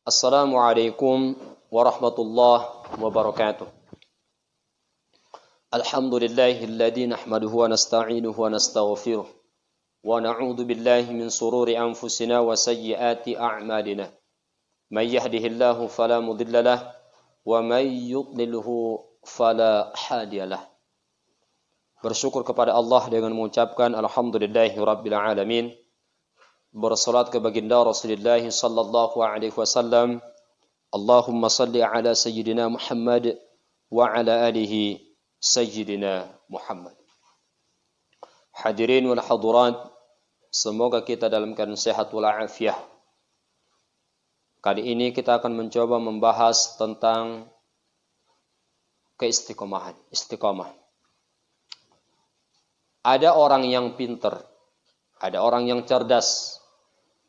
Assalamualaikum warahmatullahi wabarakatuh. Alhamdulillahilladzi nahmaduhu wa nasta'inuhu wa nastaghfiruh wa na'udzu billahi min sururi anfusina wa sayyiati a'malina. May yahdihillahu fala mudilla lahu wa may yudlilhu fala hadiyalah. Bersyukur kepada Allah dengan mengucapkan alhamdulillahirabbil alamin. Bersalat ke baginda Rasulullah sallallahu alaihi wasallam. Allahumma salli ala sayyidina Muhammad wa ala alihi sayyidina Muhammad. Hadirin wal hadirat, semoga kita dalam keadaan sehat wal afiah. Kali ini kita akan mencoba membahas tentang keistiqomahan, istiqamah. Ada orang yang pintar, ada orang yang cerdas,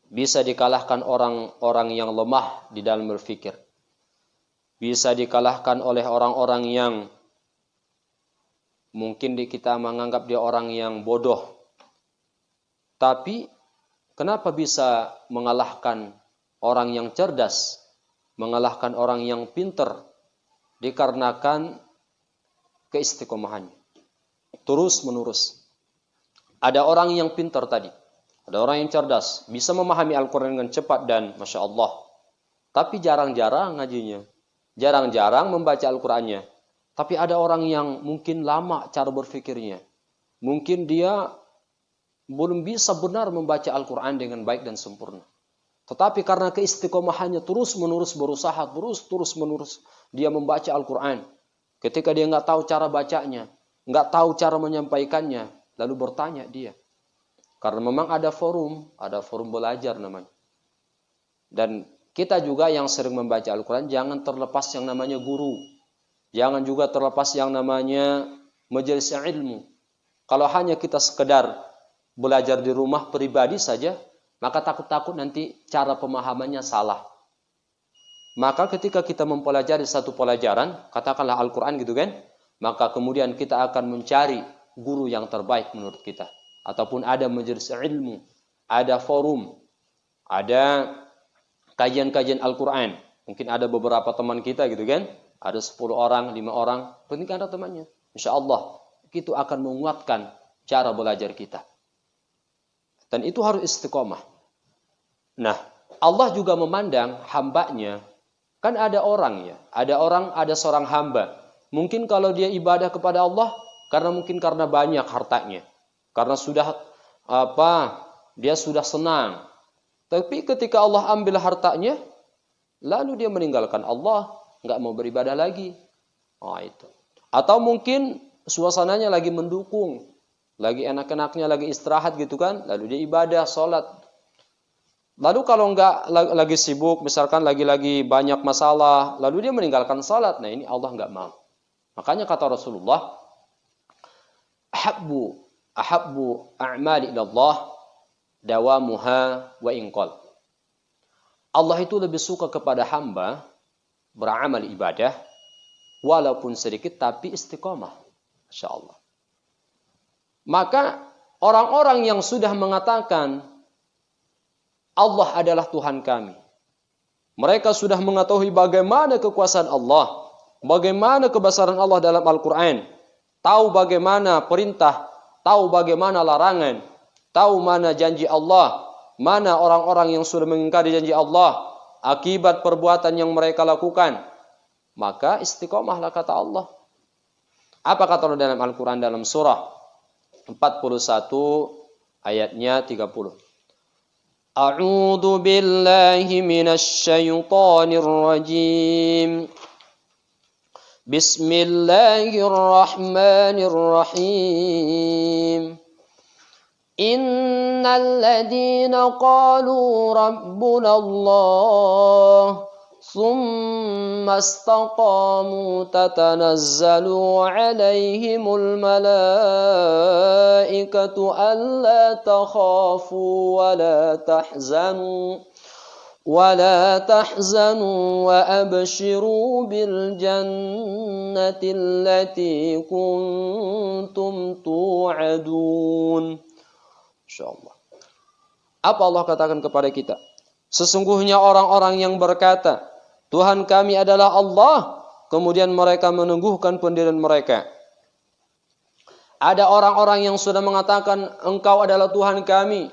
bisa dikalahkan orang-orang yang lemah di dalam berpikir. Bisa dikalahkan oleh orang-orang yang mungkin kita menganggap dia orang yang bodoh. Tapi kenapa bisa mengalahkan orang yang cerdas, mengalahkan orang yang pintar? Dikarenakan keistiqomahannya. Terus menerus. Ada orang yang pintar tadi. Ada orang yang cerdas, bisa memahami Al-Quran dengan cepat dan Masya Allah. Tapi jarang-jarang ngajinya. Jarang-jarang membaca Al-Qurannya. Tapi ada orang yang mungkin lama cara berfikirnya. Mungkin dia belum bisa benar membaca Al-Quran dengan baik dan sempurna. Tetapi karena keistiqomahannya terus-menerus berusaha, terus-menerus dia membaca Al-Quran. Ketika dia nggak tahu cara bacanya, nggak tahu cara menyampaikannya, lalu bertanya dia. Karena memang ada forum belajar namanya. Dan kita juga yang sering membaca Al-Quran, jangan terlepas yang namanya guru. Jangan juga terlepas yang namanya majelis ilmu. Kalau hanya kita sekedar belajar di rumah pribadi saja, maka takut-takut nanti cara pemahamannya salah. Maka ketika kita mempelajari satu pelajaran, katakanlah Al-Quran gitu kan, maka kemudian kita akan mencari guru yang terbaik menurut kita. Ataupun ada majelis ilmu, ada forum, ada kajian-kajian Al-Quran. Mungkin ada beberapa teman kita gitu kan, ada 10 orang, 5 orang, penting ada temannya. Insya Allah, itu akan menguatkan cara belajar kita. Dan itu harus istiqomah. Nah, Allah juga memandang hambanya. Kan ada orang ya, ada seorang hamba. Mungkin kalau dia ibadah kepada Allah, karena banyak hartanya. Karena dia sudah senang. Tapi ketika Allah ambil hartanya, lalu dia meninggalkan Allah, nggak mau beribadah lagi. Itu. Atau mungkin suasananya lagi mendukung, lagi enak-enaknya, lagi istirahat gitu kan, lalu dia ibadah, sholat. Lalu kalau nggak lagi sibuk, misalkan lagi banyak masalah, lalu dia meninggalkan sholat. Nah ini Allah nggak mau. Makanya kata Rasulullah, ahabbu a'mali ilallah dawamuha wa inqal. Allah itu lebih suka kepada hamba beramal ibadah walaupun sedikit tapi istiqomah. Masya Allah. Maka orang-orang yang sudah mengatakan Allah adalah Tuhan kami, mereka sudah mengetahui bagaimana kekuasaan Allah, bagaimana kebesaran Allah dalam Al-Quran, tahu bagaimana perintah, tahu bagaimana larangan, tahu mana janji Allah, mana orang-orang yang sudah mengingkari janji Allah, akibat perbuatan yang mereka lakukan. Maka istiqomahlah kata Allah. Apa kata Allah dalam Al-Quran dalam surah 41 ayatnya 30. A'udzu billahi minasy syaithanir rajim. Bismillahirrahmanirrahim. Innal ladzina qalu rabbuna Allah thumma istaqamu tatanazzalu 'alaihimul malaikatu alla takhafu wa la tahzanu ولا تحزنوا وأبشروا بالجنة التي كنتم توعدون. Insyaallah. Apa Allah katakan kepada kita? Sesungguhnya orang-orang yang berkata, Tuhan kami adalah Allah, kemudian mereka meneguhkan pendirian mereka. Ada orang-orang yang sudah mengatakan, Engkau adalah Tuhan kami,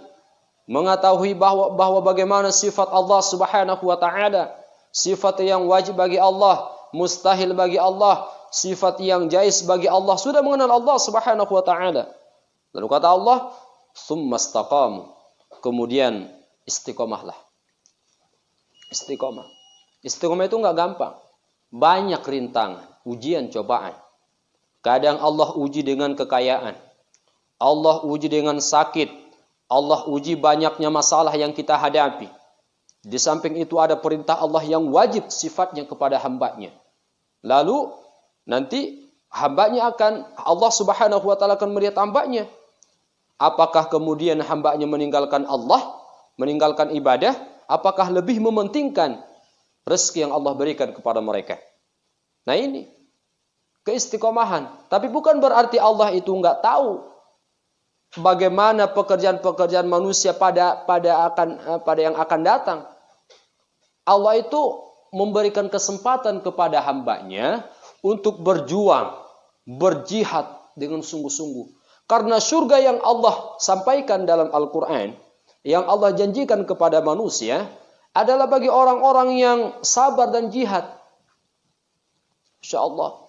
mengetahui bahwa bagaimana sifat Allah Subhanahu wa taala, sifat yang wajib bagi Allah, mustahil bagi Allah, sifat yang jaiz bagi Allah, sudah mengenal Allah Subhanahu wa taala. Lalu kata Allah, "Tsumastaqamu." Kemudian istiqomahlah. Istiqomah. Istiqomah itu enggak gampang. Banyak rintangan, ujian, cobaan. Kadang Allah uji dengan kekayaan. Allah uji dengan sakit. Allah uji banyaknya masalah yang kita hadapi. Di samping itu ada perintah Allah yang wajib sifatnya kepada hambanya. Lalu nanti hambanya Allah Subhanahu wa taala akan melihat hambanya. Apakah kemudian hambanya meninggalkan Allah, meninggalkan ibadah, apakah lebih mementingkan rezeki yang Allah berikan kepada mereka? Nah ini keistiqomahan. Tapi bukan berarti Allah itu enggak tahu bagaimana pekerjaan-pekerjaan manusia pada yang akan datang. Allah itu memberikan kesempatan kepada hambanya untuk berjuang, berjihad dengan sungguh-sungguh. Karena surga yang Allah sampaikan dalam Al-Quran, yang Allah janjikan kepada manusia, adalah bagi orang-orang yang sabar dan jihad. Insya Allah.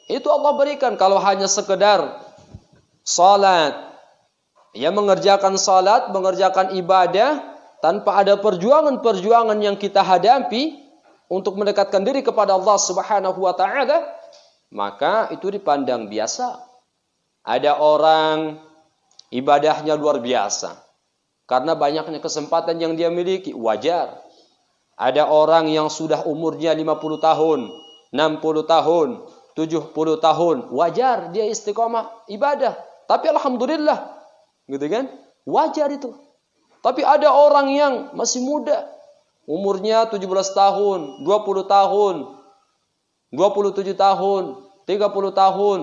Itu Allah berikan. Kalau hanya sekedar salat, ya mengerjakan salat, mengerjakan ibadah, tanpa ada perjuangan-perjuangan yang kita hadapi untuk mendekatkan diri kepada Allah Subhanahu wa taala, maka itu dipandang biasa. Ada orang ibadahnya luar biasa karena banyaknya kesempatan yang dia miliki, wajar. Ada orang yang sudah umurnya 50 tahun, 60 tahun, 70 tahun, wajar dia istiqomah ibadah. Tapi alhamdulillah, gitu kan? Wajar itu. Tapi ada orang yang masih muda, umurnya 17 tahun, 20 tahun, 27 tahun, 30 tahun,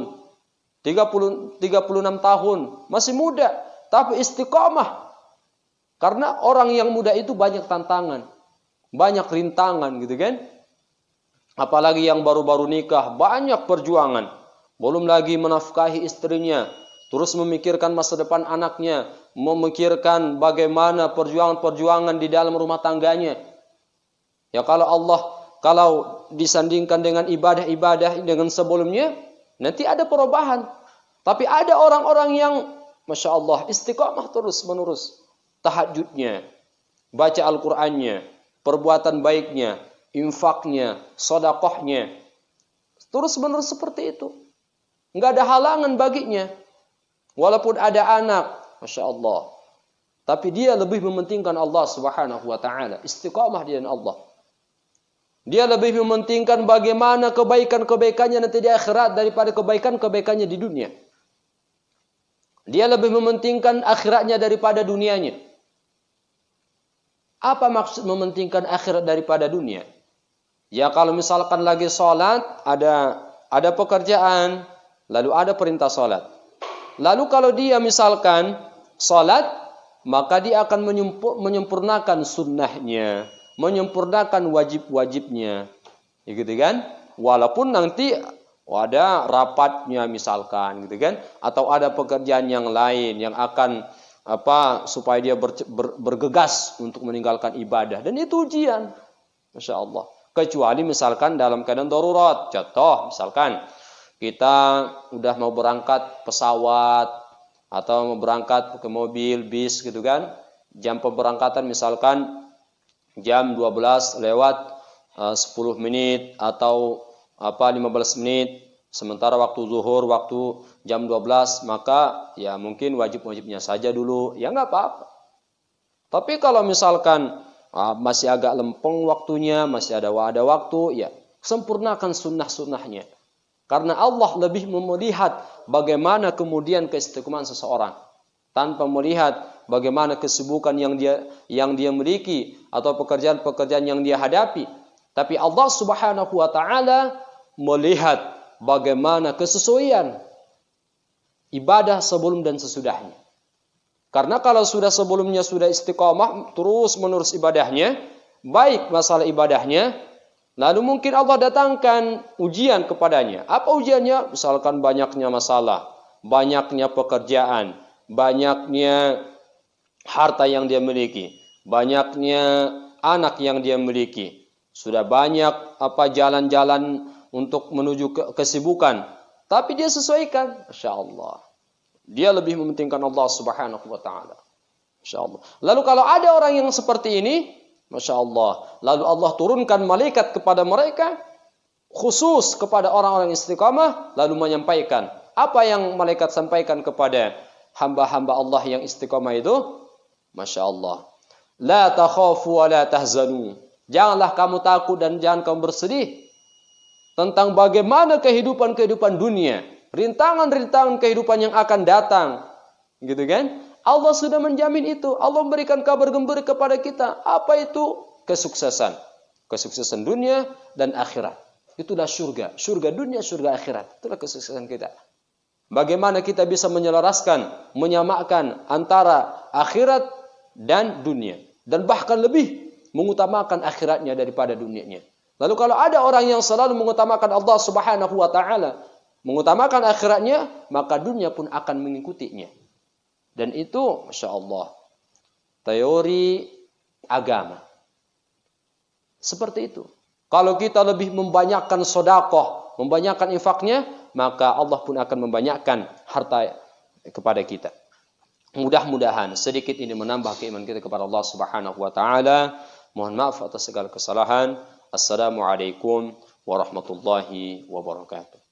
36 tahun, masih muda, tapi istiqomah. Karena orang yang muda itu banyak tantangan, banyak rintangan, gitu kan? Apalagi yang baru-baru nikah, banyak perjuangan. Belum lagi menafkahi istrinya, terus memikirkan masa depan anaknya, memikirkan bagaimana perjuangan-perjuangan di dalam rumah tangganya. Ya kalau disandingkan dengan ibadah-ibadah dengan sebelumnya, nanti ada perubahan. Tapi ada orang-orang yang Masya Allah istiqamah terus menerus. Tahajudnya, baca Al-Qurannya, perbuatan baiknya, infaknya, sedekahnya, terus menerus seperti itu. Enggak ada halangan baginya. Walaupun ada anak, Masya Allah, tapi dia lebih mementingkan Allah Subhanahu wa taala. Istiqamah dia dengan Allah. Dia lebih mementingkan bagaimana kebaikan-kebaikannya nanti di akhirat daripada kebaikan-kebaikannya di dunia. Dia lebih mementingkan akhiratnya daripada dunianya. Apa maksud mementingkan akhirat daripada dunia? Ya kalau misalkan lagi sholat, ada pekerjaan, lalu ada perintah sholat. Lalu kalau dia misalkan sholat, maka dia akan menyempurnakan sunnahnya, menyempurnakan wajib-wajibnya, ya gitu kan? Walaupun nanti ada rapatnya misalkan, gitu kan? Atau ada pekerjaan yang lain yang akan supaya dia bergegas untuk meninggalkan ibadah, dan itu ujian, Masya Allah. Kecuali misalkan dalam keadaan darurat, contoh misalkan kita udah mau berangkat pesawat atau mau berangkat ke mobil, bis, gitu kan? Jam pemberangkatan misalkan jam 12 lewat 10 menit atau 15 menit, sementara waktu zuhur, waktu jam 12, maka ya mungkin wajib-wajibnya saja dulu, ya nggak apa-apa. Tapi kalau misalkan masih agak lempeng waktunya, masih ada waktu, ya sempurnakan sunnah-sunnahnya. Karena Allah lebih melihat bagaimana kemudian keistiqomahan seseorang, tanpa melihat bagaimana kesibukan yang dia miliki atau pekerjaan-pekerjaan yang dia hadapi. Tapi Allah Subhanahu wa taala melihat bagaimana kesesuaian ibadah sebelum dan sesudahnya. Karena kalau sudah sebelumnya sudah istiqamah terus menerus ibadahnya, baik masalah ibadahnya, lalu mungkin Allah datangkan ujian kepadanya. Apa ujiannya? Misalkan banyaknya masalah, banyaknya pekerjaan, banyaknya harta yang dia miliki, banyaknya anak yang dia miliki. Sudah banyak jalan-jalan untuk menuju kesibukan, tapi dia sesuaikan, Masya Allah. Dia lebih mementingkan Allah Subhanahu wa taala. Masya Allah. Lalu kalau ada orang yang seperti ini, Masya Allah, lalu Allah turunkan malaikat kepada mereka, khusus kepada orang-orang istiqamah, lalu menyampaikan. Apa yang malaikat sampaikan kepada hamba-hamba Allah yang istiqamah itu? Masya Allah. La takhafu wa la tahzanu. Janganlah kamu takut dan jangan kamu bersedih tentang bagaimana kehidupan dunia, rintangan-rintangan kehidupan yang akan datang. Gitu kan? Allah sudah menjamin itu. Allah memberikan kabar gembira kepada kita. Apa itu? Kesuksesan. Kesuksesan dunia dan akhirat. Itulah surga. Surga dunia, surga akhirat. Itulah kesuksesan kita. Bagaimana kita bisa menyelaraskan, menyamakan antara akhirat dan dunia. Dan bahkan lebih mengutamakan akhiratnya daripada dunianya. Lalu kalau ada orang yang selalu mengutamakan Allah Subhanahu wa taala, mengutamakan akhiratnya, maka dunia pun akan mengikutinya. Dan itu, Masya Allah, teori agama. Seperti itu. Kalau kita lebih membanyakkan sedekah, membanyakkan infaknya, maka Allah pun akan membanyakkan harta kepada kita. Mudah-mudahan sedikit ini menambah keimanan kita kepada Allah Subhanahu wa taala. Mohon maaf atas segala kesalahan. Assalamualaikum warahmatullahi wabarakatuh.